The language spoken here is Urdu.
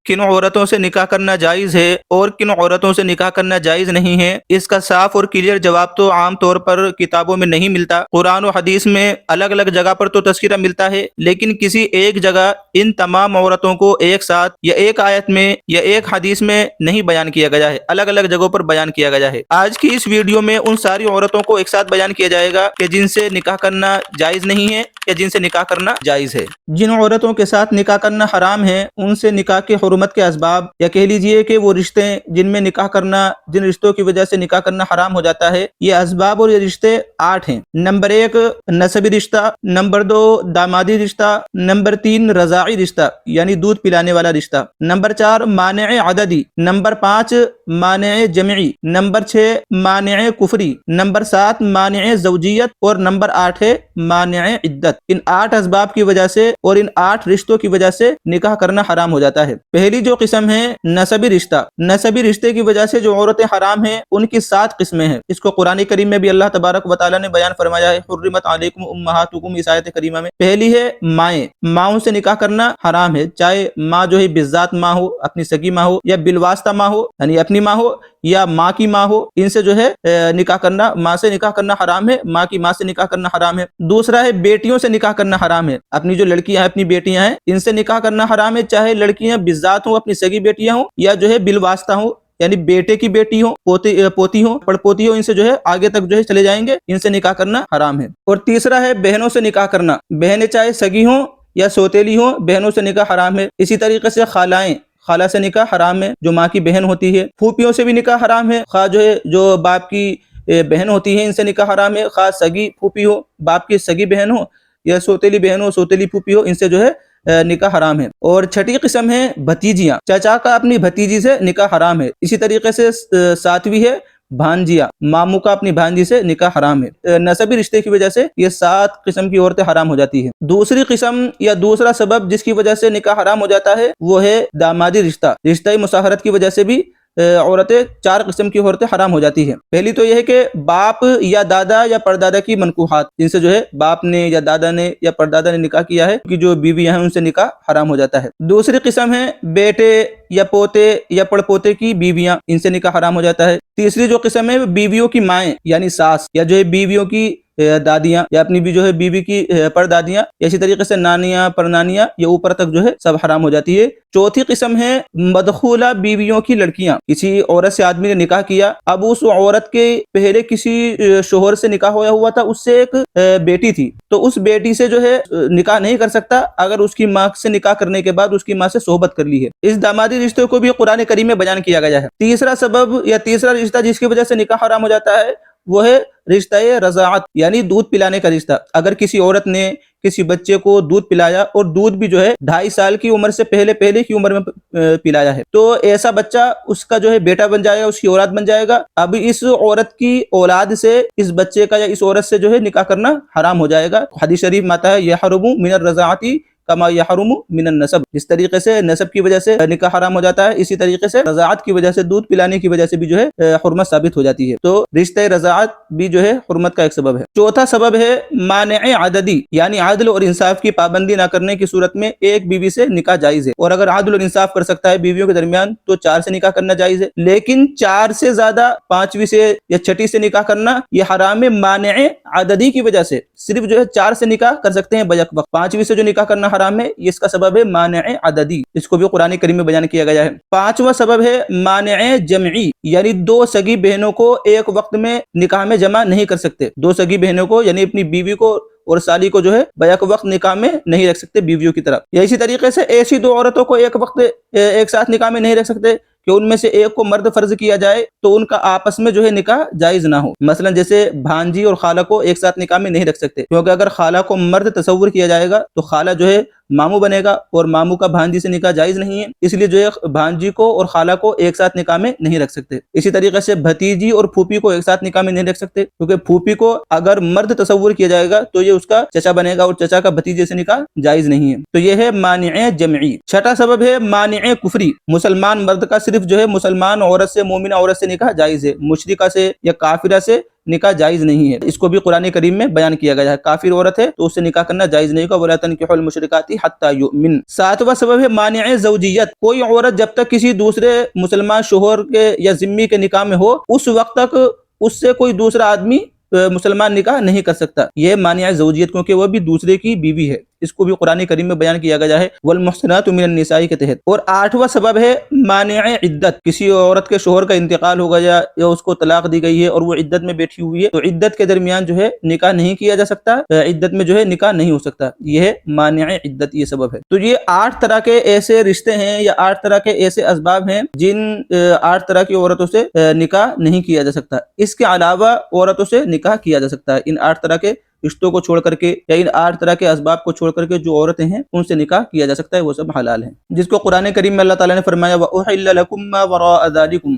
کن عورتوں سے نکاح کرنا جائز ہے اور کن عورتوں سے نکاح کرنا جائز نہیں ہے، اس کا صاف اور کلیئر جواب تو عام طور پر کتابوں میں نہیں ملتا۔ قرآن و حدیث میں الگ الگ جگہ پر تو تذکرہ ملتا ہے، لیکن کسی ایک جگہ ان تمام عورتوں کو ایک ساتھ یا ایک آیت میں یا ایک حدیث میں نہیں بیان کیا گیا ہے، الگ الگ جگہوں پر بیان کیا گیا ہے۔ آج کی اس ویڈیو میں ان ساری عورتوں کو ایک ساتھ بیان کیا جائے گا کہ جن سے نکاح کرنا جائز نہیں ہے یا جن سے نکاح کرنا جائز ہے۔ جن عورتوں کے ساتھ نکاح کرنا حرام ہے ان سے نکاح کے حرمت کے اسباب، یا کہہ لیجئے کہ وہ رشتے جن میں نکاح کرنا، جن رشتوں کی وجہ سے نکاح کرنا حرام ہو جاتا ہے، یہ اسباب اور یہ رشتے 8 ہیں۔ نمبر 1 نسبی رشتہ، نمبر 2 دامادی رشتہ، نمبر 3 رضاعی رشتہ یعنی دودھ پلانے والا رشتہ، نمبر 4 مانع عددی، نمبر 5 مانع جمعی، نمبر 6 مانع کفری، نمبر 7 مانع زوجیت اور نمبر 8 ہے مانع عدت۔ ان 8 اسباب کی وجہ سے اور ان 8 رشتوں کی وجہ سے نکاح کرنا حرام ہو جاتا ہے۔ پہلی جو قسم ہے نسبی رشتہ، نسبی رشتے کی وجہ سے جو عورتیں حرام ہیں ان کی 7 قسمیں ہیں۔ اس کو قرآن کریم میں بھی اللہ تبارک و تعالیٰ نے بیان فرمایا ہے، حرمت علیکم امہاتکم، اس آیت کریمہ میں۔ پہلی ہے مائیں، ماؤں سے نکاح کرنا حرام ہے، چاہے ماں جو ہے بالذات ماں ہو، اپنی سگی ماں ہو، یا بالواسطہ ماں ہو یعنی اپنی ماں ہو، یا ماں کی ماں ہو، ان سے جو ہے نکاح کرنا، ماں سے نکاح کرنا حرام ہے، ماں کی ماں سے نکاح کرنا حرام ہے۔ دوسرا ہے بیٹیوں سے نکاح کرنا حرام ہے، اپنی جو لڑکیاں ہیں، اپنی بیٹیاں ہیں، ان سے نکاح کرنا حرام ہے، چاہے لڑکیاں بالذات ہوں، اپنی سگی بیٹیاں ہوں، یا جو ہے بالواسطہ ہوں یعنی بیٹے کی بیٹی ہو، پوتی ہو، پڑپوتی ہو، ان سے جو ہے آگے تک جو ہے چلے جائیں گے، ان سے نکاح کرنا حرام ہے۔ اور تیسرا ہے بہنوں سے نکاح کرنا، بہنیں چاہے سگی ہوں یا سوتیلی ہوں، بہنوں سے نکاح حرام ہے۔ اسی طریقے سے خالائیں، خالہ سے نکاح حرام ہے جو ماں کی بہن ہوتی ہے۔ پھوپھیوں سے بھی نکاح حرام ہے، خواہ جو ہے جو باپ کی بہن ہوتی ہے ان سے نکاح حرام ہے، خواہ سگی پھوپھی ہو، باپ کی سگی بہن ہو، یا سوتیلی بہن ہو، سوتیلی پھوپھی ہو، ان سے جو ہے نکاح حرام ہے۔ اور چھٹی قسم ہے بھتیجیاں، چچا کا اپنی بھتیجی سے نکاح حرام ہے۔ اسی طریقے سے 7ویں ہے بھانجیاں، ماموں کا اپنی بھانجی سے نکاح حرام ہے۔ نسبی رشتے کی وجہ سے یہ 7 قسم کی عورتیں حرام ہو جاتی ہیں۔ دوسری قسم یا دوسرا سبب جس کی وجہ سے نکاح حرام ہو جاتا ہے وہ ہے دامادی رشتہ، رشتہ مصاہرت کی وجہ سے بھی عورتیں 4 قسم کی عورتیں حرام ہو جاتی ہیں۔ پہلی تو یہ ہے کہ باپ یا دادا یا پردادا کی منکوحات، جن سے جو ہے باپ نے یا دادا نے یا پردادا نے نکاح کیا ہے کہ جو بیویاں ہیں ان سے نکاح حرام ہو جاتا ہے۔ دوسری قسم ہے بیٹے یا پوتے یا پڑپوتے کی بیویاں، ان سے نکاح حرام ہو جاتا ہے۔ تیسری جو قسم ہے بیویوں کی مائیں یعنی ساس، یا جو ہے بیویوں کی دادیاں، یا اپنی بھی جو ہے بیوی کی پردادیاں، یا اسی طریقے سے نانیاں، پرنانیاں، یہ اوپر تک جو ہے سب حرام ہو جاتی ہے۔ چوتھی قسم ہے مدخولہ بیویوں کی لڑکیاں، کسی عورت سے آدمی نے نکاح کیا، اب اس عورت کے پہلے کسی شوہر سے نکاح ہوا تھا، اس سے ایک بیٹی تھی، تو اس بیٹی سے جو ہے نکاح نہیں کر سکتا اگر اس کی ماں سے نکاح کرنے کے بعد اس کی ماں سے صحبت کر لی ہے۔ اس دامادی رشتے کو بھی قرآن کریم میں بیان کیا گیا ہے۔ تیسرا سبب یا تیسرا رشتہ جس کی وجہ سے نکاح حرام ہو جاتا ہے وہ ہے رشتہ رضاعت یعنی دودھ پلانے کا رشتہ۔ اگر کسی عورت نے کسی بچے کو دودھ پلایا اور دودھ بھی جو ہے 2.5 سال کی عمر سے پہلے کی عمر میں پلایا ہے، تو ایسا بچہ اس کا جو ہے بیٹا بن جائے گا، اس کی اولاد بن جائے گا۔ اب اس عورت کی اولاد سے اس بچے کا یا اس عورت سے جو ہے نکاح کرنا حرام ہو جائے گا۔ حدیث شریف میں آتا ہے یحرم من الرضاعتی کما یحرم من النسب، جس طریقے سے نسب کی وجہ سے نکاح حرام ہو جاتا ہے، اسی طریقے سے رضاعت کی وجہ سے، دودھ پلانے کی وجہ سے بھی جو ہے حرمت ثابت ہو جاتی ہے۔ تو رشتہ رضاعت بھی جو ہے حرمت کا ایک سبب ہے۔ چوتھا سبب ہے مانع عددی یعنی عدل اور انصاف کی پابندی نہ کرنے کی صورت میں ایک بیوی سے نکاح جائز ہے، اور اگر عدل اور انصاف کر سکتا ہے بیویوں کے درمیان تو 4 سے نکاح کرنا جائز ہے، لیکن 4 سے زیادہ 5ویں سے یا 6ٹی سے نکاح کرنا یہ حرام ہے مانع عددی کی وجہ سے۔ صرف جو ہے 4 سے نکاح کر سکتے ہیں بیک وقت، 5ویں سے جو نکاح کرنا حرام ہے، یہ اس کا سبب ہے مانع عددی، اس کو بھی قرآن کریم میں بیان کیا گیا ہے۔ 5واں سبب ہے مانع جمعی یعنی 2 سگی بہنوں کو ایک وقت میں نکاح میں جمع نہیں کر سکتے۔ 2 سگی بہنوں کو یعنی اپنی بیوی کو اور سالی کو جو ہے بیک وقت نکاح میں نہیں رکھ سکتے بیویوں کی طرف، یا اسی طریقے سے ایسی 2 عورتوں کو ایک وقت ایک ساتھ نکاح میں نہیں رکھ سکتے کہ ان میں سے ایک کو مرد فرض کیا جائے تو ان کا آپس میں جو ہے نکاح جائز نہ ہو۔ مثلا جیسے بھانجی اور خالہ کو ایک ساتھ نکاح میں نہیں رکھ سکتے، کیونکہ اگر خالہ کو مرد تصور کیا جائے گا تو خالہ جو ہے ماموں بنے گا، اور ماموں کا بھانجی سے نکاح جائز نہیں ہے، اس لیے جو ہے بھانجی کو اور خالہ کو ایک ساتھ نکاح میں نہیں رکھ سکتے۔ اسی طریقے سے بھتیجی اور پھوپھی کو ایک ساتھ نکاح میں نہیں رکھ سکتے، کیونکہ پھوپھی کو اگر مرد تصور کیا جائے گا تو یہ اس کا چچا بنے گا، اور چچا کا بھتیجے سے نکاح جائز نہیں ہے۔ تو یہ ہے مانع جمعی۔ چھٹا سبب ہے مانع کفری، مسلمان مرد کا صرف جو ہے مسلمان عورت سے، مومنہ عورت سے نکاح جائز ہے، مشرکہ سے یا کافرہ سے نکاح جائز نہیں ہے. اس کو بھی قرآن کریم میں بیان کیا گیا ہے. کافر عورت ہے تو اس سے نکاح کرنا جائز نہیں ہوگا. وَلَا تَنْكِحُوا الْمُشْرِكَاتِ حَتَّى يُؤْمِنْ. ساتواں سبب ہے مانع زوجیت. کوئی عورت جب تک کسی دوسرے مسلمان شوہر کے یا ذمی کے نکاح میں ہو اس وقت تک اس سے کوئی دوسرا آدمی مسلمان نکاح نہیں کر سکتا. یہ مانع زوجیت کیونکہ وہ بھی دوسرے کی بیوی ہے. اس کو بھی قرآن کریم میں بیان کیا گیا ہے والمحصنات من النساء کے تحت. اور آٹھواں سبب ہے مانع عدت. کسی عورت کے شوہر کا انتقال ہو گیا یا اس کو طلاق دی گئی ہے اور وہ عدت میں بیٹھی ہوئی ہے تو عدت کے درمیان جو ہے نکاح نہیں کیا جا سکتا. عدت میں جو ہے نکاح نہیں ہو سکتا. یہ ہے مانع عدت، یہ سبب ہے. تو یہ 8 طرح کے ایسے رشتے ہیں یا 8 طرح کے ایسے اسباب ہیں جن 8 طرح کی عورتوں سے نکاح نہیں کیا جا سکتا. اس کے علاوہ عورتوں سے نکاح کیا جا سکتا ہے. ان 8 طرح کے رشتوں کو چھوڑ کر کے یا ان 8 طرح کے اسباب کو چھوڑ کر کے جو عورتیں ہیں ان سے نکاح کیا جا سکتا ہے، وہ سب حلال ہیں. جس کو قرآن کریم میں اللہ تعالیٰ نے فرمایا وَأُحِلَّ لَكُم مَّا وَرَاءَ ذَلِكُمْ.